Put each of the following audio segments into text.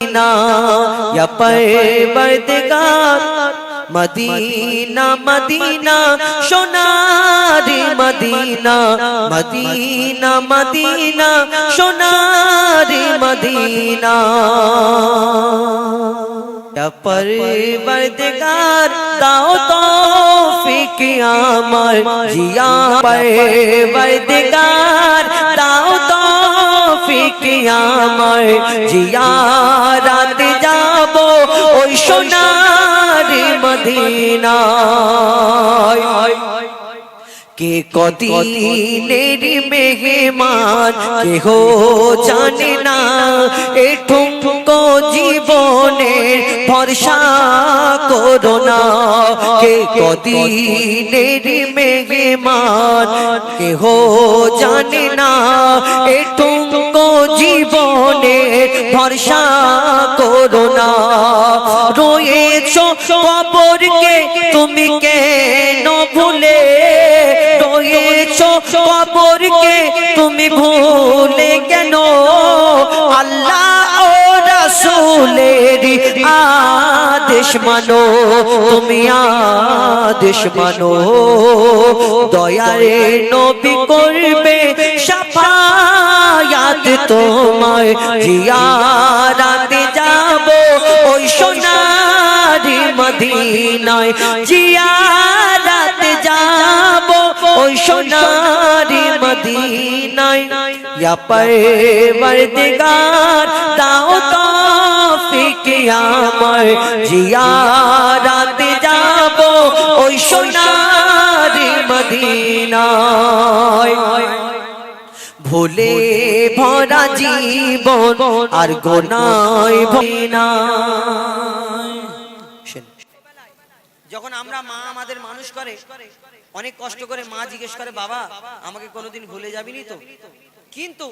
Medina या परवरदिगार Medina Medina सोनारी मदीना मदीना मदीना सोनारी मदीना या परवरदिगार दाओ तौफीक आमर जिया परवरदिगार दाओ तौफीक आमर जियारत जाबो ओई सोनारी मदीना के कदिनेर मेहमान केह जाने ना एठुको जीवनेर भरसा करो ना के कदिनेर मेहमान केह जाने ना एठुको जीवनेर भरसा करो ना रोएছো कबरके तुमी केन भूले कबरके तुमी भूले केन अल्लाह ओ रसूलेर आदेश मानो तुमी आदेश मानो दयारे नबी करबे शाफायात তোমার জিয়ারত যাবো ওই সোনারি মদিনায় জিয়ারত যাবো ওই সোনারি মদিনায় ইয়া परवरदिगार দাও তৌফিক আমার জিয়ারত যাবো ওই সোনারি মদিনায় ভুলে ভরা জীবন আর গোনায় ভরা যখন আমরা মা আমাদের মানুষ করে অনেক কষ্ট করে মা জিজ্ঞেস করে বাবা আমাকে কোনোদিন ভুলে যাবিনি তো কিন্তু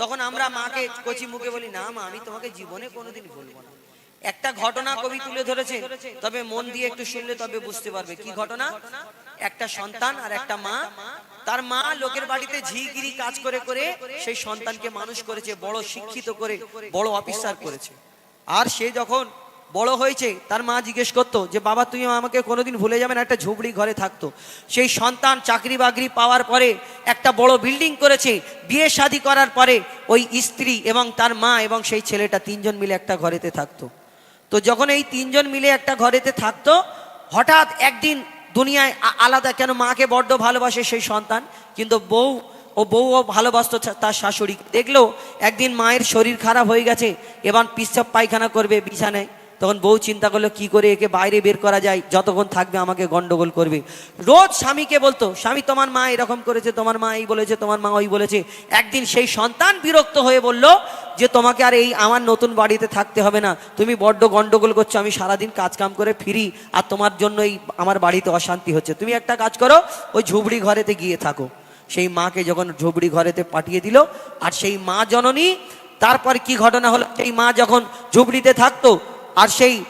তখন আমরা মাকে কচি মুখে বলি না মা আমি তোমাকে জীবনে কোনোদিন ভুলবো না একটা ঘটনা কবি তুলে ধরেছে তবে মন দিয়ে একটু শুনলে তবে বুঝতে পারবে কি ঘটনা একটা সন্তান আর একটা মা তার মা লোকের বাড়িতে ঝিগিরি কাজ করে করে সেই সন্তানকে মানুষ করেছে বড় শিক্ষিত করে বড় অফিসার করেছে আর সে যখন বড় হয়েছে তার মা জিজ্ঞেস করতো যে বাবা তুই আমাকে কোনোদিন ভুলে যাবে না একটা ঝুপড়ি ঘরে থাকতো সেই সন্তান চাকরি বাকরি পাওয়ার পরে একটা বড় বিল্ডিং করেছে বিয়ে শাদী করার পরে ওই স্ত্রী এবং তার মা এবং সেই ছেলেটা তিনজন মিলে একটা ঘরেতে থাকতো তো যখন এই তিনজন মিলে একটা ঘরেতে থাকতো হঠাৎ একদিন দুনিয়ায় আলাদা কেন মাকে বড্ড ভালোবাসে সেই সন্তান কিন্তু বউও ভালোবাসতো তার শাশুড়ি দেখলো একদিন মায়ের শরীর খারাপ হয়ে গেছে এবার পিচ্ছাপ পায়খানা করবে বিছানায় তখন বউ চিন্তা করলো কি করে একে বাইরে বের করা যায় যতক্ষণ থাকবে আমাকে গন্ডগোল করবে রোজ স্বামীকে বলতো স্বামী তোমার মা এরকম করেছে তোমার মা এই বলেছে তোমার মা ওই বলেছে একদিন সেই সন্তান বিরক্ত হয়ে বলল যে তোমাকে আর এই আমার নতুন বাড়িতে থাকতে হবে না তুমি বড্ড গন্ডগোল করছো আমি সারাদিন কাজ কাম করে ফিরি আর তোমার জন্যই আমার বাড়িতে অশান্তি হচ্ছে তুমি একটা কাজ করো ওই ঝুপড়ি ঘরেতে গিয়ে থাকো সেই মাকে যখন ঝুপড়ি ঘরেতে পাঠিয়ে দিল আর সেই মা জননী তারপর কি ঘটনা হলো সেই মা যখন ঝুপড়িতে থাকতো আর সেই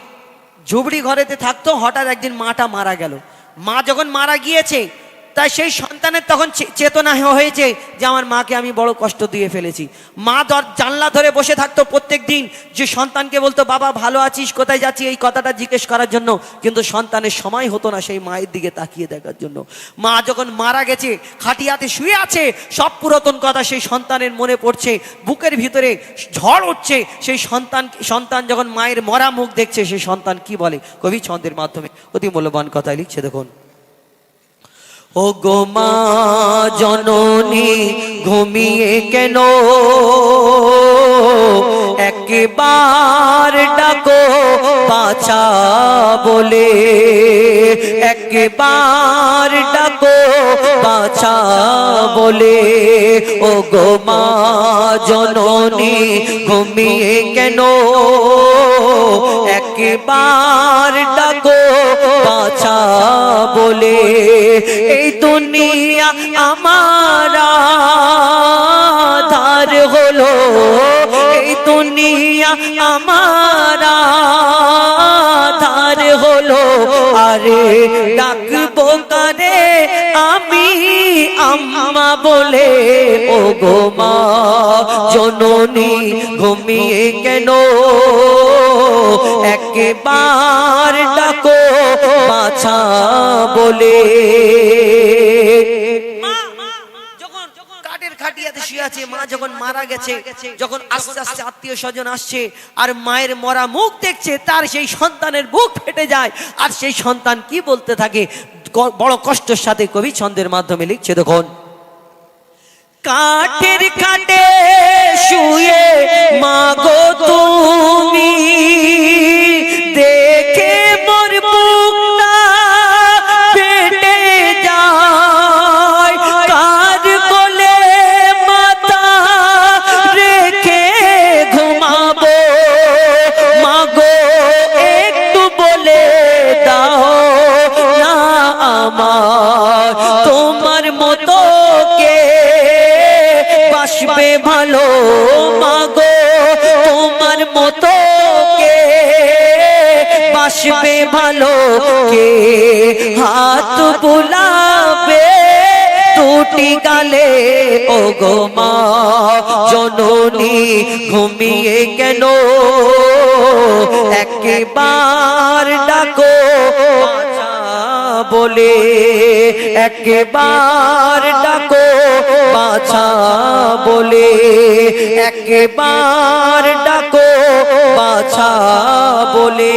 ঝুপড়ি ঘরেতে থাকতো হঠাৎ একদিন মাটা মারা গেল মা যখন মারা গিয়েছে তাই সেই সন্তানের তখন চেতনা হয়েছে যে আমার মাকে আমি বড় কষ্ট দিয়ে ফেলেছি মা জানলা ধরে বসে থাকতো প্রত্যেক দিন যে সন্তানকে বলতো বাবা ভালো আছিস কোথায় যাচ্ছি এই কথাটা জিজ্ঞেস করার জন্য কিন্তু সন্তানের সময় হতো না সেই মায়ের দিকে তাকিয়ে দেখার জন্য মা যখন মারা গেছে খাটিয়াতে শুয়ে আছে সব পুরাতন কথা সেই সন্তানের মনে পড়ছে বুকের ভিতরে ঝড় উঠছে সেই সন্তান যখন মায়ের মরা মুখ দেখছে সেই সন্তান কি বলে কবি ছন্দের মাধ্যমে অতি মূল্যবান কথা লিখছে দেখুন ও গো মা জননী ঘুমিয়ে কেন একবার ডাকো বাছা বলে একবার ডাকো বাছা বলে ও গো মা জননী ঘুমিয়ে কেন একবার ডাকো বাছা বলে এই দুনিয়া আমার আধার হলো এই দুনিয়া আমার আধার হলো আরে ডাকবো কারে আমি আম্মা বলে, ও গো মা জননী ঘুমিয়ে কেন, একবার ডাকো বাছা বলে। খাটিয়াতে শুয়ে আছে, মা যখন মারা গেছে, যখন আস্তে আস্তে আত্মীয় স্বজন আসছে আর মায়ের মরা মুখ দেখছে, তার সেই সন্তানের বুক ফেটে যায়। আর সেই সন্তান কি বলতে থাকে বড় কষ্টের সাথে কবি ছন্দের মাধ্যমে লিখছে, দেখুন। কাঠের খাটে শুয়ে মাগো তুমি, দেখে মোর বুকটা ফেটে যায়, কার কোলে মাথা রেখে ঘুমাবো, মাগো একটু বলে দাও না আমার তোমার মতো কে বাসবে ভালো, মাগো তোমার মতো কে বাসবে ভালো, কে হাত বুলাবে টুটি গালে, ও গো মা জননী ঘুমিয়ে কেন, একবার ডাকো বাছা বলে, একবার ডাকো বাছা বলে, একবার ডাকো বাছা বলে।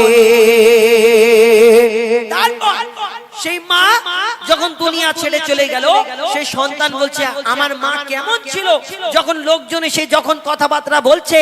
সেই মা যখন দুনিয়া ছেড়ে চলে গেল, সেই সন্তান বলছে আমার মা কেমন ছিল। যখন লোকজন এসে যখন কথাবার্তা বলছে,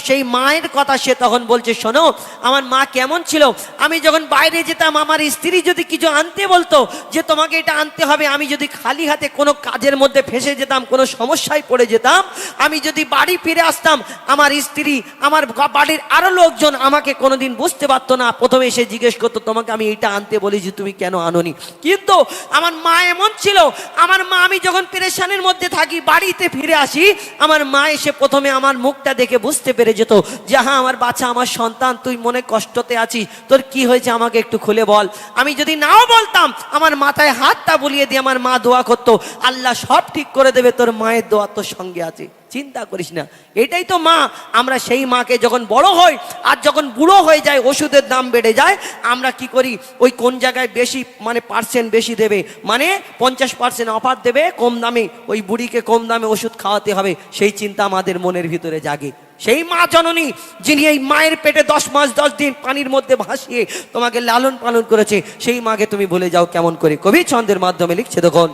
সেই মায়ের কথা সে তখন বলছে, শোনো আমার মা কেমন ছিল। আমি যখন বাইরে যেতাম, আমার স্ত্রী যদি কিছু আনতে বলতো যে তোমাকে এটা আনতে হবে, আমি যদি খালি হাতে কোনো কাজের মধ্যে ফেসে যেতাম, কোনো সমস্যায় পড়ে যেতাম, আমি যদি বাড়ি ফিরে আসতাম, আমার স্ত্রী আমার বাড়ির আরো লোকজন আমাকে কোনোদিন বুঝতে পারতো না, প্রথমে এসে জিজ্ঞেস করতো তোমাকে আমি এটা আনতে বলেছি তুমি কেন আনোনি। কিন্তু আমার মা এমন ছিল, আমার মা আমি যখন পেরেশানির মধ্যে থাকি, বাড়িতে ফিরে আসি, আমার মা এসে প্রথমে আমার মুখটা দেখে বুঝতে পেরে যেত যে হ্যাঁ আমার বাচ্চা, আমার সন্তান, তুই মনে কষ্টতে আছিস, তোর কি হয়েছে আমাকে একটু খুলে বল। আমি যদি নাও বলতাম, আমার মাথায় হাতটা বুলিয়ে দিয়ে আমার মা দোয়া করতো, আল্লাহ সব ঠিক করে দেবে, তোর মায়ের দোয়া তোর সঙ্গে আছে, চিন্তা করিস না। এটাই তো মা। আমরা সেই মাকে যখন বড় হই আর যখন বুড়ো হয়ে যায়, ওষুধের দাম বেড়ে যায়, আমরা কি করি, ওই কোন জায়গায় বেশি মানে পার্সেন্ট বেশি দেবে, মানে 50% অফার দেবে কম দামে, ওই বুড়িকে কম দামে ওষুধ খাওয়াতে হবে, সেই চিন্তা আমাদের মনের ভিতরে জাগে। সেই মা জননী যিনি এই মায়ের পেটে 10 মাস 10 দিন পানির মধ্যে ভাসিয়ে তোমাকে লালন পালন করেছে, সেই মাকে তুমি ভুলে যাও কেমন করে। কবি ছন্দের মাধ্যমে লিখছে, দেখুন।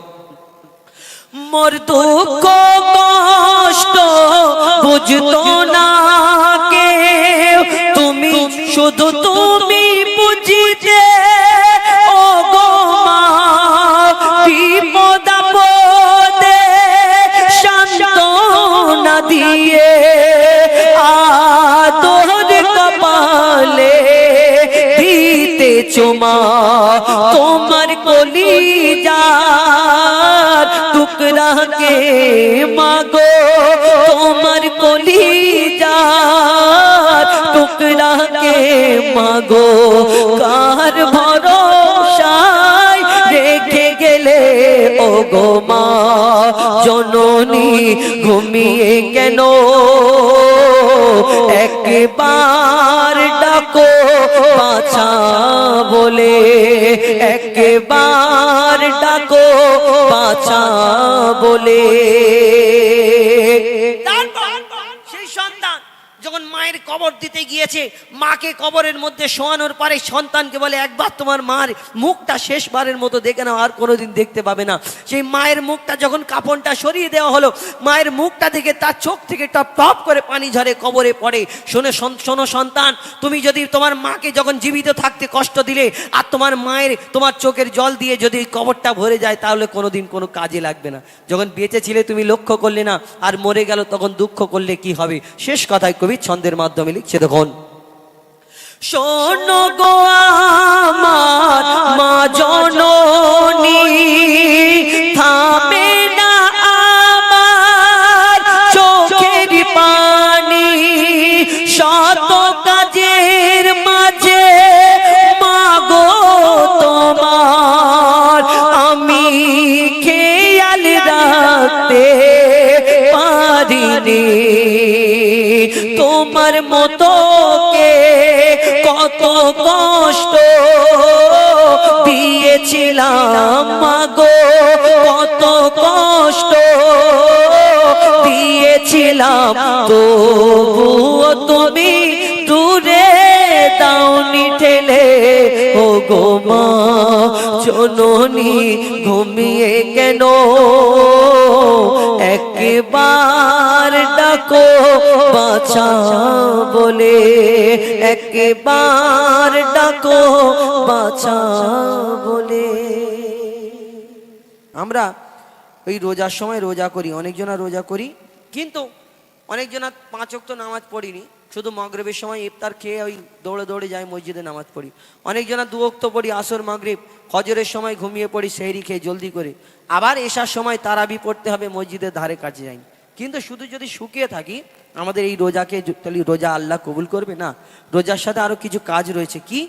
মোর দুঃখ কষ্ট বুঝতো না কেউ, তুমি শুধু তুমি বুঝিতে, ও গো মা বিপদ আপদে সান্ত্বনা দিয়ে, আদর কপালে দিতেছো মা, তোমার কলিজার টুকরাকে মাগো, তোমার কলিজার টুকরাকে মাগো, কার ভরসায় রেখে গেলে, ও গো মা জননী ঘুমিয়ে কেন, একবার ডাকো বাছা বলে, একবার ডাকো বাছা বলে। সেই সন্তান যখন মায়ের কবর দিতে গিয়েছে, মাকে কবরের মধ্যে শোয়ানোর পরে সন্তানকে বলে একবার তোমার মার মুখটা শেষবারের মতো দেখে নাও, আর কোনোদিন দেখতে পাবে না। সেই মায়ের মুখটা যখন কাপড়টা সরিয়ে দেওয়া হলো, মায়ের মুখটা দেখে তার চোখ থেকে টপ টপ করে পানি ঝরে কবরে পড়ে। শোনো সন্তান, তুমি যদি তোমার মাকে যখন জীবিত থাকতে কষ্ট দিলে, আর তোমার মায়ের তোমার চোখের জল দিয়ে যদি কবরটা ভরে যায়, তাহলে কোনোদিন কোনো কাজে লাগবে না। যখন বেঁচে ছিলে তুমি লক্ষ্য করলে না, আর মরে গেল তখন দুঃখ করলে কি হবে। শেষ কথায় কবি ছন্দের মাধ্যমে লিখছে, দেখুন। শোনো গো আমার মা জননী, থামে না আমার চোখের পানি, শত কাজের মাঝে মাগো তোমার আমি খেয়ে জানি তোমার মতো কে কত কষ্ট দিয়েছিলাম মাগো, কত কষ্ট দিয়েছিলাম, তবুও তুমি দূরে দাওনি ঠেলে। ও গো মা জননী ঘুমিয়ে কেন, একবার ডাকো বাছা বলে, একবার ডাকো বাছা বলে। আমরা ওই রোজার সময় রোজা করি, অনেকজনা রোজা করি, কিন্তু অনেকজনা 5 ওয়াক্ত নামাজ পড়িনি, শুধু মাগরিবের সময় ইফতার খেয়ে ওই দৌড়ে দৌড়ে যায় মসজিদে নামাজ পড়ি। অনেকজনা 2 ওয়াক্ত পড়ি আসর মাগরিব, ফজরের সময় ঘুমিয়ে পড়ি সেহরি খেয়ে জলদি করে, আবার এশার সময় তারাবি পড়তে হবে মসজিদের ধারে কাছে যাই। কিন্তু শুধু যদি শুকিয়ে থাকি আমাদের এই রোজাকে, তাহলে রোজা আল্লাহ কবুল করবে না। রোজার সাথে আরো কিছু কাজ রয়েছে, কি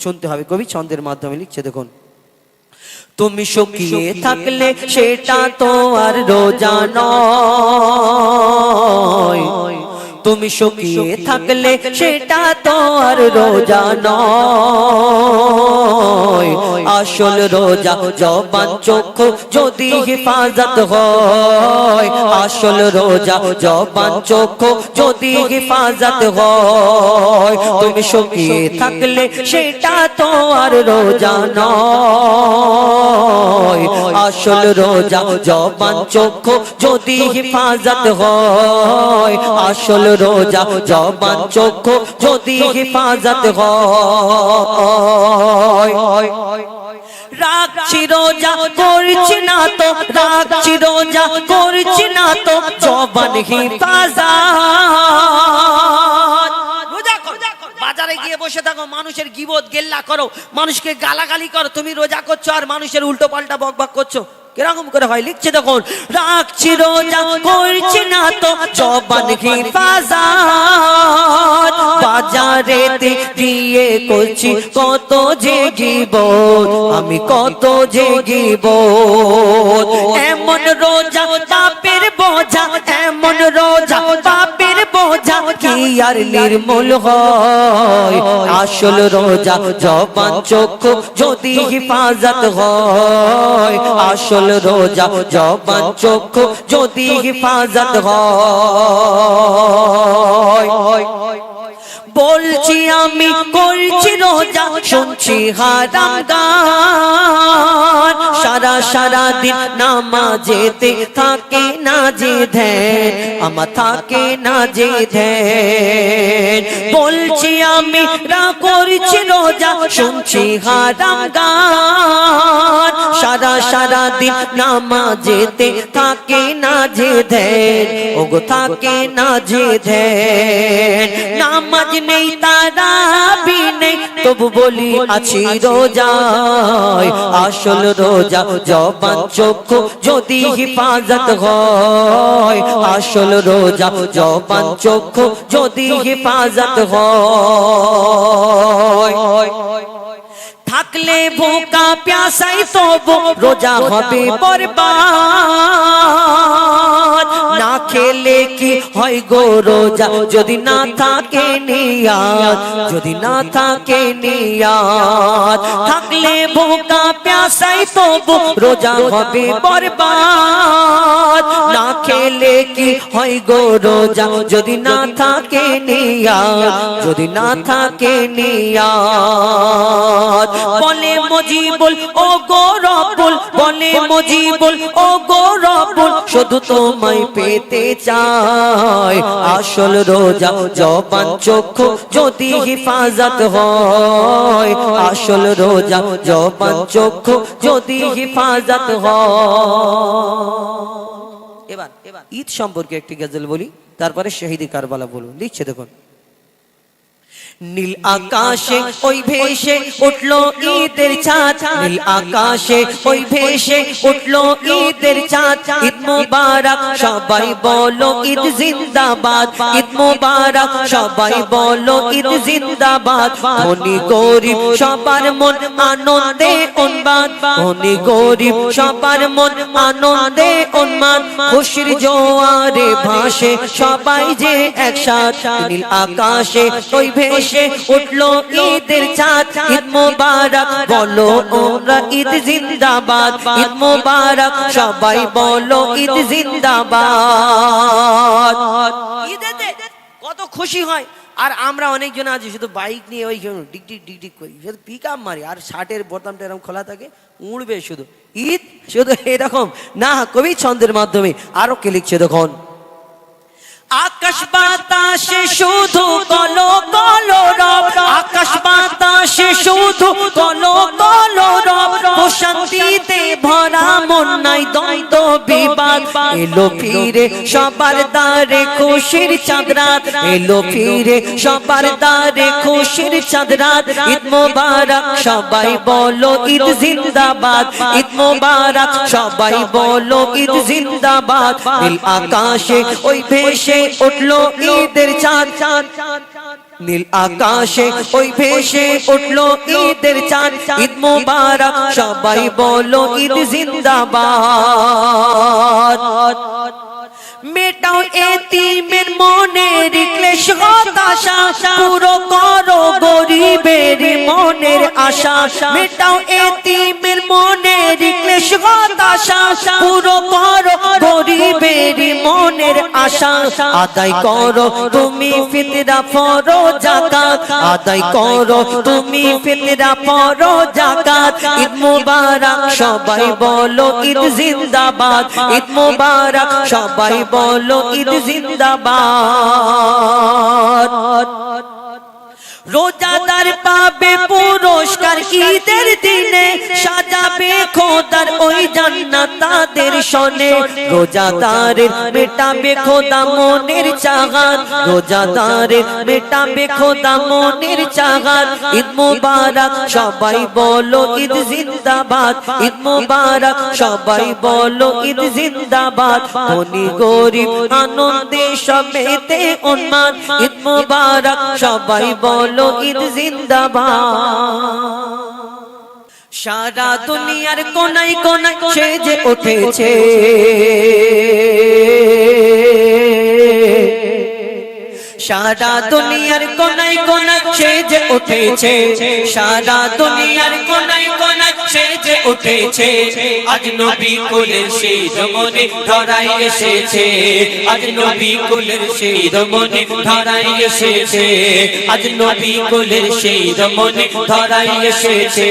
শুনতে হবে, কবি ছন্দের মাধ্যমে লিখছে দেখুন। তুমি শুকিয়ে থাকলে সেটা তো আর রোজা নয়, তুমি শুকিয়ে থাকলে সেটা তো আর রোজা নয়, আসল রোজা জবান চক্ষু যদি হেফাজত হয়, আসল রোজা জবান চক্ষু যদি হেফাজত হয়। তুমি শুকিয়ে থাকলে সেটা তো আর রোজা নয়, আসল রোজা জবান চক্ষু যদি হেফাজত হয়, আসল রোজা জবান চক্ষু যদি হেফাজত হয়। রাখছি রোজা করছি না তো, রাখছি রোজা করছি না তো জবান হেফাজত। বাজারে গিয়ে বসে থাকো, মানুষের গিবত গেল্লা করো, মানুষকে গালাগালি করো, তুমি রোজা করছো আর মানুষের উল্টো পাল্টা বকবক করছো, কিরকম করে হয়? লিখছে দেখুন, রাখছি রোজা করছি না তো জবান হেফাজত, বাজারেতে গিয়ে করছি কত যে গিবত, আমি কত যে গিবত। এমন রোজা পাপের বোঝা, এমন রোজা পাপের বোঝা কি আর নির্মূল হয়, আসল রোজা জবান চক্ষু যদি হেফাজত হয়, আসল রোজা জবান চক্ষু যদি হেফাজত হয়। বলছি আমি করছি রোজা, শুনছি হারাম গান, সারা সারা দিন নামাজেতে থাকে না যে ধ্যান, আমার থাকে না যে ধ্যান। বলছি আমি করছি রোজা, শুনছি হারাম গান, সারা সারা দিন নামাজেতে থাকে না যে ধ্যান, ওগো থাকে না যে ধ্যান। নামাজ নেই তারাবি নেই তবু বলি আছি রোজায়, আসল রোজা জবান চক্ষু যদি হেফাজত হয়, আসল রোজা জবান চক্ষু যদি হেফাজত হয়। থাকলে ভোকা প্যাসাই তবু রোজা হবে বরবাদ, না খেলে কি হয় গো রোজা যদি না থাকে নিয়াত, যদি না থাকে নিয়াত। থাকলে ভোকা প্যাসাই তবু রোজা হবে বরবাদ, না খেলে কি হয় গো রোজা যদি না থাকে নিয়াত, যদি না থাকে নিয়াত। বলে মজিবুল ও গো রব্বুল, বলে মজিবুল ও গো রব্বুল, শুধু তোমায় পেতে চাই, আসল রোজা জবান চক্ষু যদি হেফাজত হয়, আসল রোজা জবান চক্ষু যদি হেফাজত হয়। এবার ঈদ সম্পর্কে একটি গজল বলি, তারপরে শহীদ কারবালা বলুন। লিখছে দেখুন, নীল আকাশে ওই ভেসে উঠলো ঈদের চাঁদ, নীল আকাশে ওই ভেসে উঠলো ঈদের চাঁদ। ঈদ মুবারক সবাই বলো ঈদ জিন্দাবাদ, ঈদ মুবারক সবাই বলো ঈদ জিন্দাবাদ। ধনী গরিব সবার মন আনন্দে উন্মাদ, ধনী গরিব সবার মন আনন্দে উন্মাদ। খুশির জোয়ারে ভাসে সবাই যে একসাথে, নীল আকাশে ওই ভেসে উঠলো ঈদের চাঁদ। ঈদ মুবারক বলো ওরা ঈদ জিন্দাবাদ, ঈদ মুবারক সবাই বলো ঈদ জিন্দাবাদ। ঈদেতে কত খুশি হয়। আর আমরা অনেকজন আছি শুধু বাইক নিয়ে ওই ডিক ডিক ডিক ডিক করি, শুধু পিক আপ মারি, আর শার্টের বোতামটা এরকম খোলা থাকে, উড়বে শুধু ঈদ শুধু এরকম না। কবি ছন্দের মাধ্যমে আরো কে লিখছে দেখুন, আকাশ বাতাসে শুধু কলো কলো রব, আকাশ বাতাসে শুধু কলো কলো রব। প্রশান্তিতে ভরা মন নাই দ্বন্দ্ব বিবাদ, এলো ফিরে সবার দ্বারে খুশির চাঁদ রাত, এলো ফিরে সবার দ্বারে খুশির চাঁদ রাত। ঈদ মুবারক সবাই বলো ঈদ জিন্দাবাদ, ঈদ মুবারক সবাই বলো ঈদ জিন্দাবাদ। নীল আকাশে ওই ভেসে উঠলো ঈদের চাঁদ, নীল আকাশে ওই ভেসে উঠলো ঈদের চাঁদ। ঈদ মুবারক সবাই বলো ঈদ জিন্দাবাদ। মেটাও এতিমের মনের ক্লেশ হতাশা, পুরো করো গরিবের মনের আশা। মেটাও এতিমের মনের ক্লেশ হতাশা, পুরো করো গরিবের মনের আশা। আদায় করো তুমি ফিতরা ফরো যাকাত, আদায় করো তুমি ফিতরা ফরো যাকাত। ঈদ মুবারক সবাই বলো ঈদ জিন্দাবাদ, ঈদ মুবারক সবাই বলো ঈদ জিন্দাবাদ। রোজাদার পাবে পুরস্কার ঈদের দিনে, সাজাবে খোদার ওই জান্নাত তাদের শনে। রোজাদারের মেটাবে খোদা মনের চাহাত, রোজাদারের মেটাবে খোদা মনের চাহাত। ঈদ মুবারক সবাই বলো ঈদ জিন্দাবাদ, ঈদ মুবারক সবাই বলো ঈদ জিন্দাবাদ। ধনী গরিব আনন্দে সবেতে উন্মাদ, ঈদ মুবারক সবাই বলো ঈদ জিন্দাবাদ। সারা দুনিয়ার কোনায় কোনায় সেজে উঠেছে, সারা দুনিয়ার কোনায় কোনায় সেজে উঠেছে, সারা দুনিয়ার কোনায় কোনায় সেজে উঠেছে। আজ নবী কুলের সেই রমণী ধরায় এসেছে, আজ নবী কুলের সেই রমণী ধরায় এসেছে, আজ নবী কুলের সেই রমণী ধরায় এসেছে।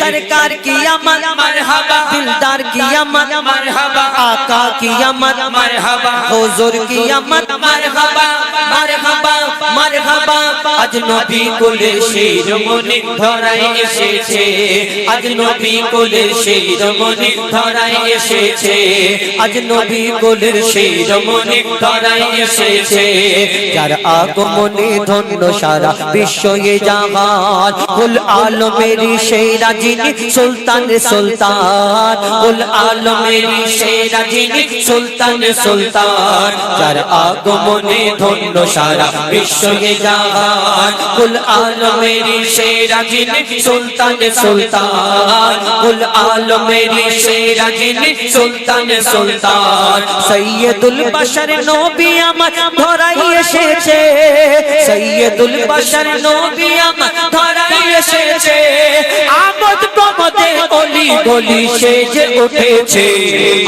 সরকার কি আমত মারহাবা, দিলদার কি আমত মারহাবা, আকা কি আমত মারহাবা, হুজুর কি আমত মারহাবা মারহাবা মারহাবা। আজ নবী কুলের সেই রমণী ধরায় এসেছে, আজ নবী কুলের সেই রমণী ধরায় এসেছে, আজ নবী কুলের সেই রমণী ধরায় এসেছে। যার আগমনে ধন্য সারা বিশ্ব এ জাহান, কুল আলমেরই সেই রাজিনী সুলতান সুলতান, কুল আলমেরই সেই রাজিনী সুলতান সুলতান। যার আগমনে ধন্য সারা বিশ্ব এ জাহান, কুল আলমেরই সেই রাজিনী সুলতান সুলতান, কুল আলমেরই সেই রাজিনী সুলতান সুলতান। সৈয়দুল বাশার নবী আমার ধরাই এসেছে, সৈয়দুল বাশার নবী আমার ধরাই এসেছে। আমোদ প্রমোদে অলি গলি সেজে উঠেছে,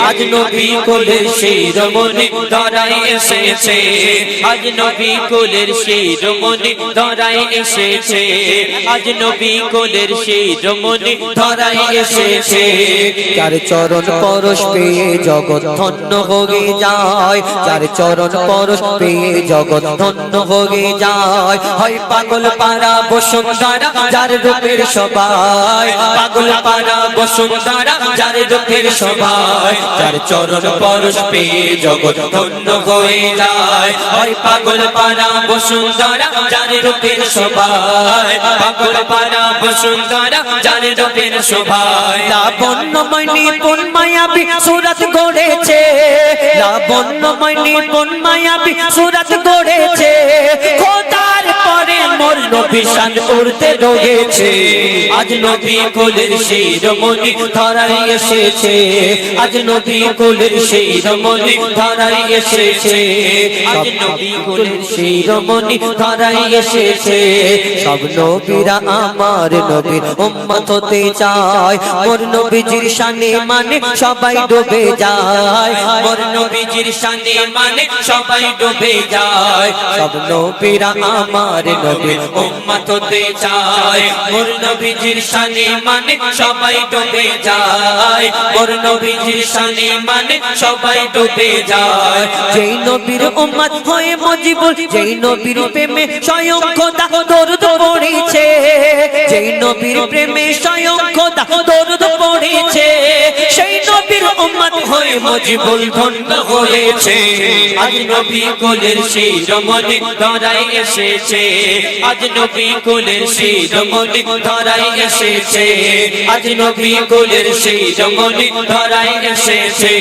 আজ নবী কুলের সেই রমণী ধরাই এসেছে, আজ নবী কুলের সেই রমণী ধরাই এসেছে, আজ নবী কুলের সেই রমণী ধরাই এসেছে। যার চরণ পরশ পেয়ে জগৎ ধন্য হয়ে যায়, যার চরণ পরশ পেয়ে জগৎ ধন্য হয়ে যায়। হয় পাগল পারা বসুন্ধরা যার রূপের সবাই, পাগল পারা বসুন্ধরা যার রূপের সবাই। যার চরণ পরশ পেয়ে জগৎ ধন্য হয়ে যায়, হয় পাগল পারা বসুন্ধরা যার রূপের শোভায় পাগল পারা বসুন্ধরা যার রূপের শোভায় লাবণ্যময় নিপুণ মায়াবী সুরত গড়েছে, লাবণ্যময় নিপুণ মায়াবী সুরত গড়েছে, খোদার পরে মোর নবী শান উড়তে রয়েছে। আজ নবী কুলের শিরোমণি ধরাই এসেছে, আজ নবী কুলের শিরোমণি ধরাই এসেছে, আজ নবী কুলের শিরোমণি ধরাই এসেছে। সব নবীরা আমার নবীর উম্মত হতে চায়, মোর নবীজির শানে মানে সবাই ডুবে যায়, মোর নবীজির শানে মানে সবাই ডুবে যায়। সব নবীরা আমার নবীর উম্মত হতে চায়, মোর নবীজির শানে মানে সবাই ডুবে যায়, মোর নবীজির শানে মানে সবাই ডুবে যায়। যেই নবীর উম্মত হয়ে মজিবুল, যেই নবীর প্রেমে স্বয়ং খোদা দরুদ পড়েছে, যেই নবীর প্রেমে স্বয়ং খোদা দরুদ পড়েছে, সেই নবীর উম্মত হয়ে মজিবুল ধন্য হয়েছে। আজ নবী কুলের শিরোমণি ধরাই এসেছে, আজ নবী কুলের শিরোমণি ধরাই এসেছে, আজ নবী কুলের শিরোমণি ধরাই এসেছে।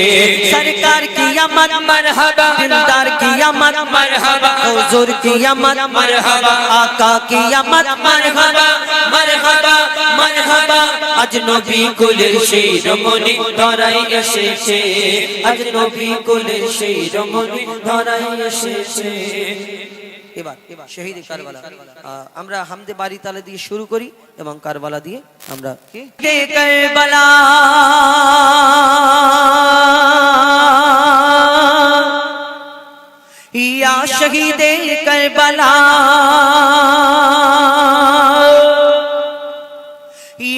সরকার কিয়ামত মারহাবা, দিলদার কিয়ামত মারহাবা, হুজুর কিয়ামত মারহাবা, আকা কিয়ামত মারহাবা, মারহাবা, মারহাবা। আজ নবী কুলের শিরোমণি ধরাই এসেছে, আজ নবী কুলের শিরোমণি ধরাই এসেছে। এবার শহীদ কারবালা আমরা হামদে বাড়ি তালে দিয়ে শুরু করি এবং কারবালা দিয়ে আমরা কারবালা ইয়া শহীদে কারবালা,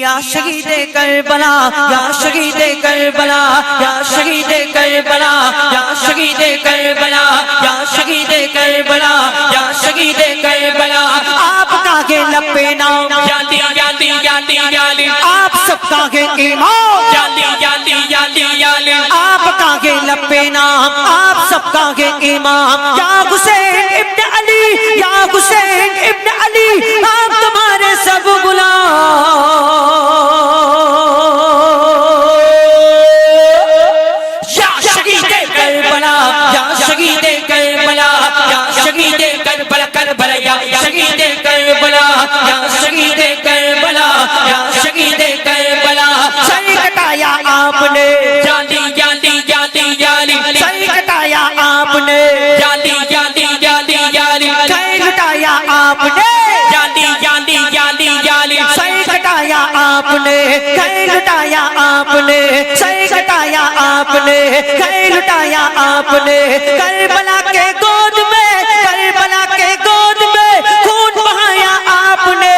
या शहीद करबला, या शहीद करबला, या शहीद करबला, या शहीद करबला, या शहीद करबला, या शहीद करबला। आपका के लपे नाम याली याली याली याली, आप सबका के इमाम याली याली याली याली, आपका के लपे नाम आप सबका के इमाम। या हुसैन इब्न अली, या हुसैन इब्न अली, आप तुम्हारे सब गुलाम। या शहीद करबला, या शहीद करबला, या शहीद करबला करबला, या शहीद करबला, या शहीद करबला, या शहीद करबला। सर कटाया आपने, याली याली याली याली, सर कटाया आपने, याली याली याली याली, सर कटाया आपने, याली याली याली याली, सर कटाया आपने, सर लुटाया आपने, सर कटाया आपने, सर लुटाया आपने। करबला के गोद में, करबला के गोद में खून बहाया आपने।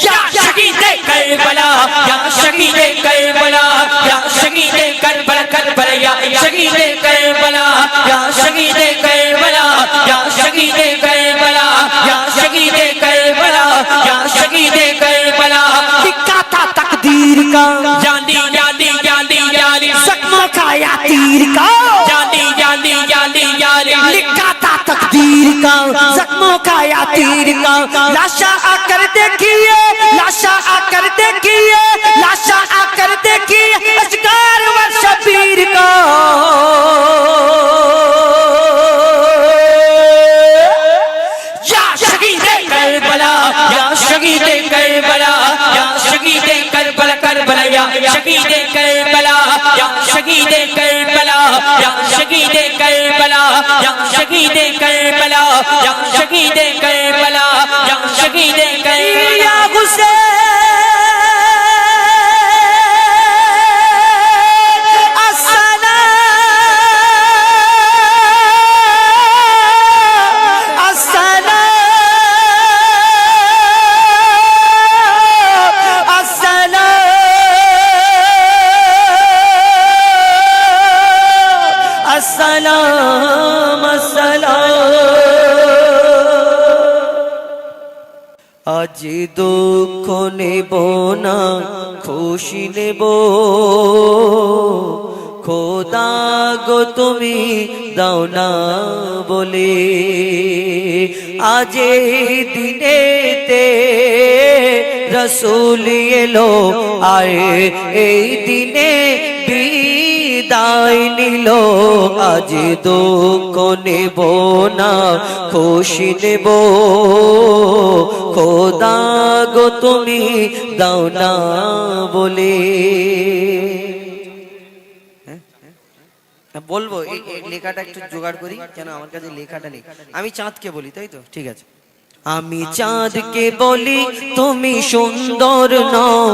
या शहीद करबला, या शहीद करबला, या शहीद करबला करबला, या शहीद करबला, या शहीद करबला, या शहीद करबला, या शहीद करबला, या शहीद करबला। लिखा था तकदीर का, याली याली याली याली, जख्म खाया तीर का, याली याली याली याली, लिखा था तकदीर का, जख्मों का या तीर का। लाशा आकर देखिए, लाशा आकर देखिए, लाशा आकर देखिए, असगार व शबीर का। या शहीद करबला, या शहीद करबला, या शहीद करबला करबला, या शहीद करबला, या शहीद करबला, या शहीद करबला, या शहीद करबला, या शहीद करबला, या शहीद करबला। या हुसैन अस्सलाम আজ দুঃখ নেব না খুশি নেব, খোদা গো তুমি দাও না বলে আজ এই দিনেতে রসুল এলো আর এই দিনে বিদায় নিল আজ দুঃখ নেব না খুশি নেব খোদা গো তুমি দাও না বলে বলবো এই লেখাটা একটু জোগাড় করি কেন আমার কাছে লেখাটা নেই আমি চাঁদকে বলি তাই তো ঠিক আছে আমি চাঁদকে বলি তুমি সুন্দর নও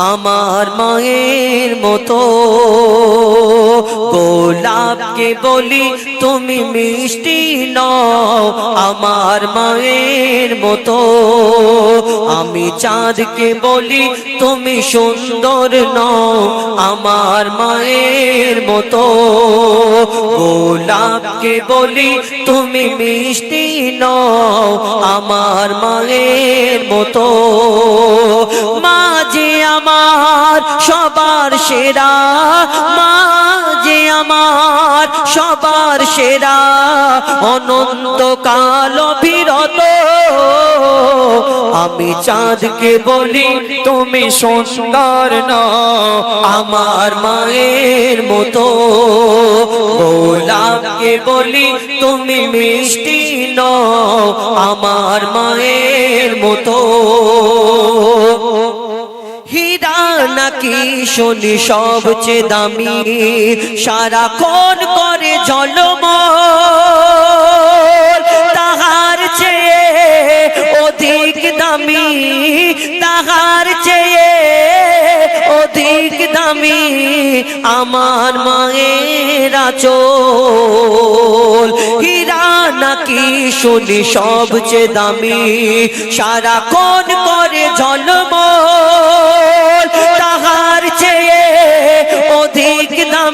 আমার মায়ের মতো গোলাপকে বলি তুমি মিষ্টি নও আমার মায়ের মতো আমি চাঁদকে বলি তুমি সুন্দর নও আমার মায়ের মতো গোলাপকে বলি তুমি মিষ্টি নও আমার মায়ের মতো মাঝে আমার সবার সেরা মাঝে আমার সবার সেরা অনন্তকাল বিরত আমি চাঁদকে বলি তুমি সুন্দর নও আমার মায়ের মতো গোলাপকে বলি তুমি মিষ্টি নও আমার মায়ের মতো হীরা নাকি শুনি সবচেয়ে দামি সারাক্ষণ করে ঝলমল তাহার চেয়ে অধিক দামি তাহার চেয়ে অধিক দামি আমার মায়ের আঁচল হীরা নাকি শুনি সবচেয়ে দামি সারাক্ষণ করে ঝলমল